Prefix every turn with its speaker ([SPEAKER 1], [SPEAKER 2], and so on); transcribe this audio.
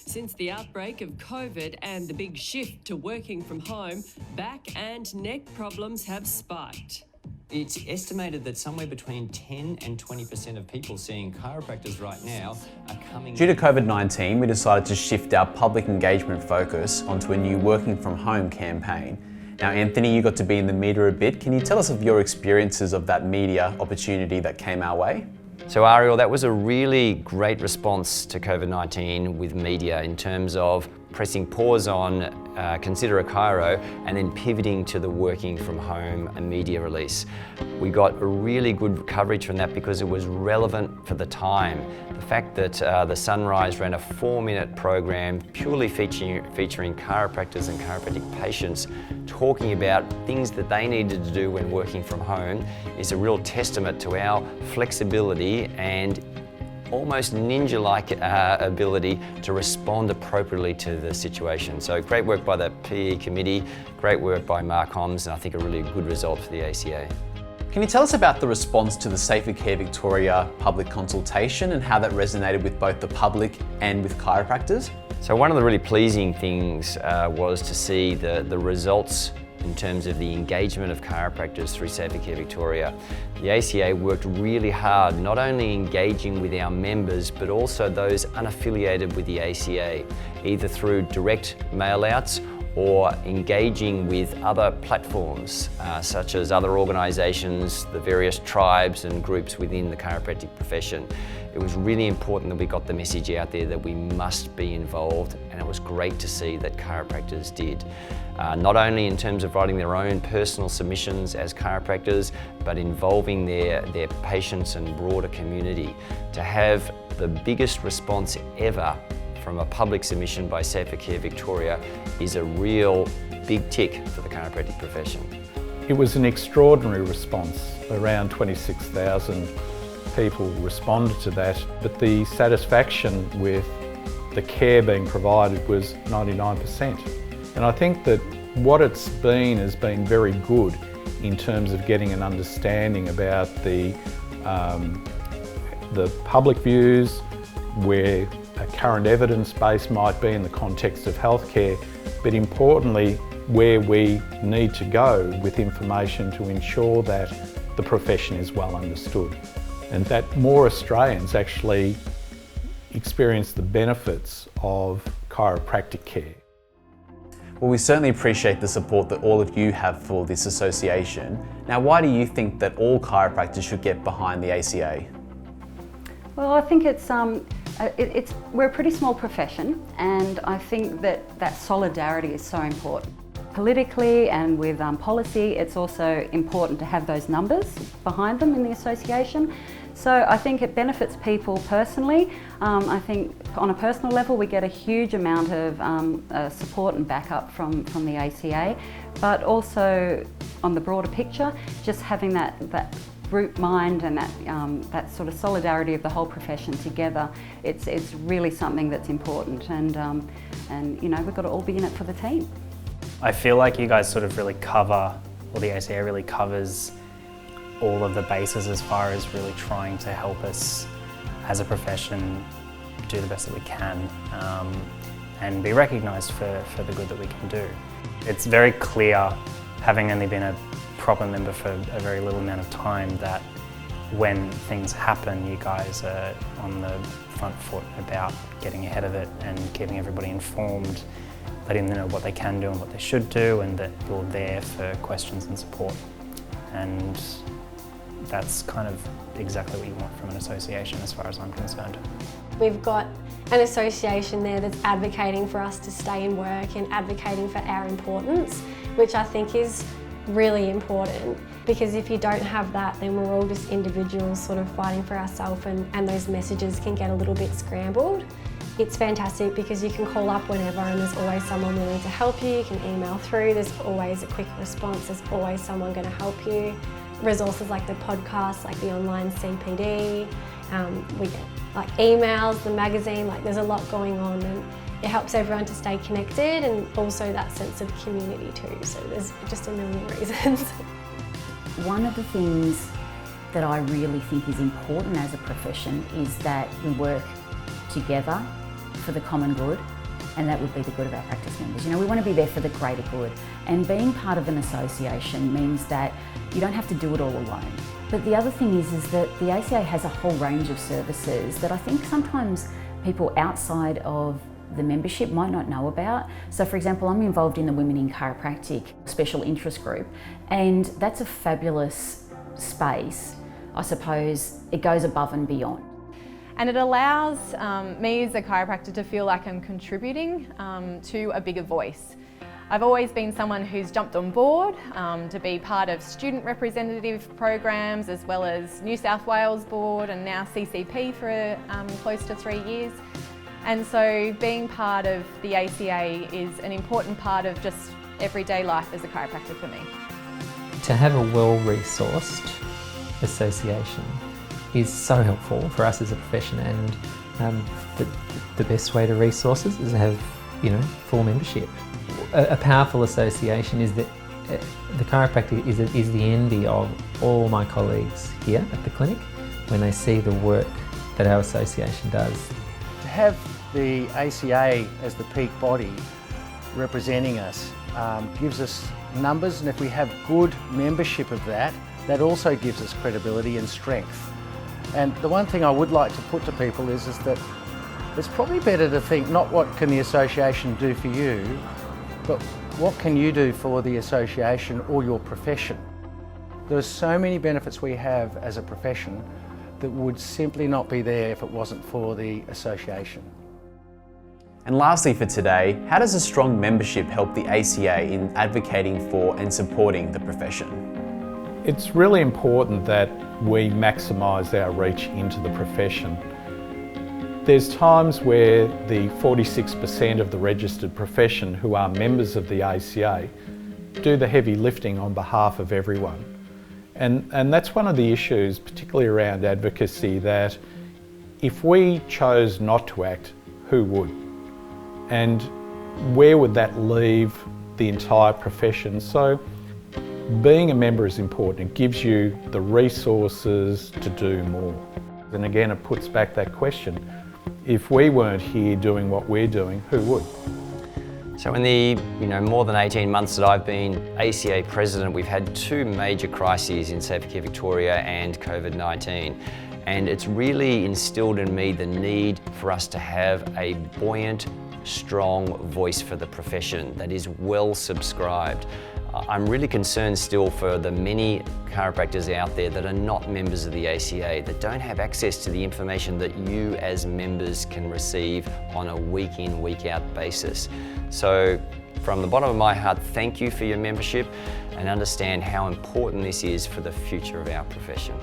[SPEAKER 1] Since the outbreak of COVID and the big shift to working from home, back and neck problems have spiked.
[SPEAKER 2] It's estimated that somewhere between 10 and 20% of people seeing chiropractors right now are coming...
[SPEAKER 3] Due to COVID-19, we decided to shift our public engagement focus onto a new working from home campaign. Now, Anthony, you got to be in the media a bit. Can you tell us of your experiences of that media opportunity that came our way?
[SPEAKER 2] So Ariel, that was a really great response to COVID-19 with media in terms of pressing pause on Consider a Chiro and then pivoting to the working from home and media release. We got a really good coverage from that because it was relevant for the time. The fact that The Sunrise ran a 4-minute program purely featuring chiropractors and chiropractic patients talking about things that they needed to do when working from home is a real testament to our flexibility and almost ninja-like ability to respond appropriately to the situation. So great work by the PE committee, great work by Mark Homs, and I think a really good result for the ACA.
[SPEAKER 3] Can you tell us about the response to the Safer Care Victoria public consultation and how that resonated with both the public and with chiropractors?
[SPEAKER 2] So one of the really pleasing things was to see the results in terms of the engagement of chiropractors through Safer Care Victoria. The ACA worked really hard, not only engaging with our members, but also those unaffiliated with the ACA, either through direct mail-outs or engaging with other platforms, such as other organisations, the various tribes and groups within the chiropractic profession. It was really important that we got the message out there that we must be involved, and it was great to see that chiropractors did. Not only in terms of writing their own personal submissions as chiropractors, but involving their patients and broader community. To have the biggest response ever from a public submission by Safer Care Victoria is a real big tick for the chiropractic profession.
[SPEAKER 4] It was an extraordinary response. Around 26,000 people responded to that, but the satisfaction with the care being provided was 99%. And I think that what it's been has been very good in terms of getting an understanding about the public views, where a current evidence base might be in the context of healthcare, but importantly, where we need to go with information to ensure that the profession is well understood and that more Australians actually experience the benefits of chiropractic care.
[SPEAKER 3] Well, we certainly appreciate the support that all of you have for this association. Now, why do you think that all chiropractors should get behind the ACA?
[SPEAKER 5] Well, I think we're a pretty small profession, and I think that solidarity is so important. Politically and with policy, it's also important to have those numbers behind them in the association. So I think it benefits people personally. I think on a personal level we get a huge amount of support and backup from the ACA, but also on the broader picture, just having that group mind and that sort of solidarity of the whole profession together, it's really something that's important, and you know, we've got to all be in it for the team.
[SPEAKER 6] I feel like you guys sort of really cover, or the ACA really covers all of the bases as far as really trying to help us as a profession do the best that we can and be recognised for the good that we can do. It's very clear, having only been a proper member for a very little amount of time, that when things happen, you guys are on the front foot about getting ahead of it and keeping everybody informed, letting them know what they can do and what they should do, and that you're there for questions and support. And that's kind of exactly what you want from an association as far as I'm concerned.
[SPEAKER 7] We've got an association there that's advocating for us to stay in work and advocating for our importance, which I think is really important, because if you don't have that, then we're all just individuals sort of fighting for ourselves, and those messages can get a little bit scrambled. It's fantastic because you can call up whenever and there's always someone willing to help you. You can email through, there's always a quick response, there's always someone going to help you. Resources like the podcast, like the online CPD, we get like emails, the magazine, like there's a lot going on, and it helps everyone to stay connected, and also that sense of community too. So there's just a million reasons.
[SPEAKER 8] One of the things that I really think is important as a profession is that we work together for the common good, and that would be the good of our practice members. You know, we want to be there for the greater good, and being part of an association means that you don't have to do it all alone. But the other thing is that the ACA has a whole range of services that I think sometimes people outside of the membership might not know about. So for example, I'm involved in the Women in Chiropractic special interest group, and that's a fabulous space. I suppose it goes above and beyond.
[SPEAKER 9] And it allows me as a chiropractor to feel like I'm contributing to a bigger voice. I've always been someone who's jumped on board to be part of student representative programs, as well as New South Wales board and now CCP for close to 3 years. And so being part of the ACA is an important part of just everyday life as a chiropractor for me.
[SPEAKER 10] To have a well-resourced association is so helpful for us as a profession, and the best way to resource us is to have, you know, full membership. A powerful association is that the chiropractor is the envy of all my colleagues here at the clinic when they see the work that our association does.
[SPEAKER 11] To have the ACA as the peak body representing us gives us numbers, and if we have good membership of that, that also gives us credibility and strength. And the one thing I would like to put to people is that it's probably better to think not what can the association do for you, but what can you do for the association or your profession. There are so many benefits we have as a profession that would simply not be there if it wasn't for the association.
[SPEAKER 3] And lastly for today, how does a strong membership help the ACA in advocating for and supporting the profession?
[SPEAKER 4] It's really important that we maximise our reach into the profession. There's times where the 46% of the registered profession who are members of the ACA do the heavy lifting on behalf of everyone. And that's one of the issues, particularly around advocacy, that if we chose not to act, who would? And where would that leave the entire profession? So being a member is important. It gives you the resources to do more. And again, it puts back that question. If we weren't here doing what we're doing, who would?
[SPEAKER 2] So in the more than 18 months that I've been ACA president, we've had 2 major crises in Safer Care Victoria and COVID-19. And it's really instilled in me the need for us to have a buoyant, strong voice for the profession that is well subscribed. I'm really concerned still for the many chiropractors out there that are not members of the ACA, that don't have access to the information that you as members can receive on a week in, week out basis. So from the bottom of my heart, thank you for your membership, and understand how important this is for the future of our profession.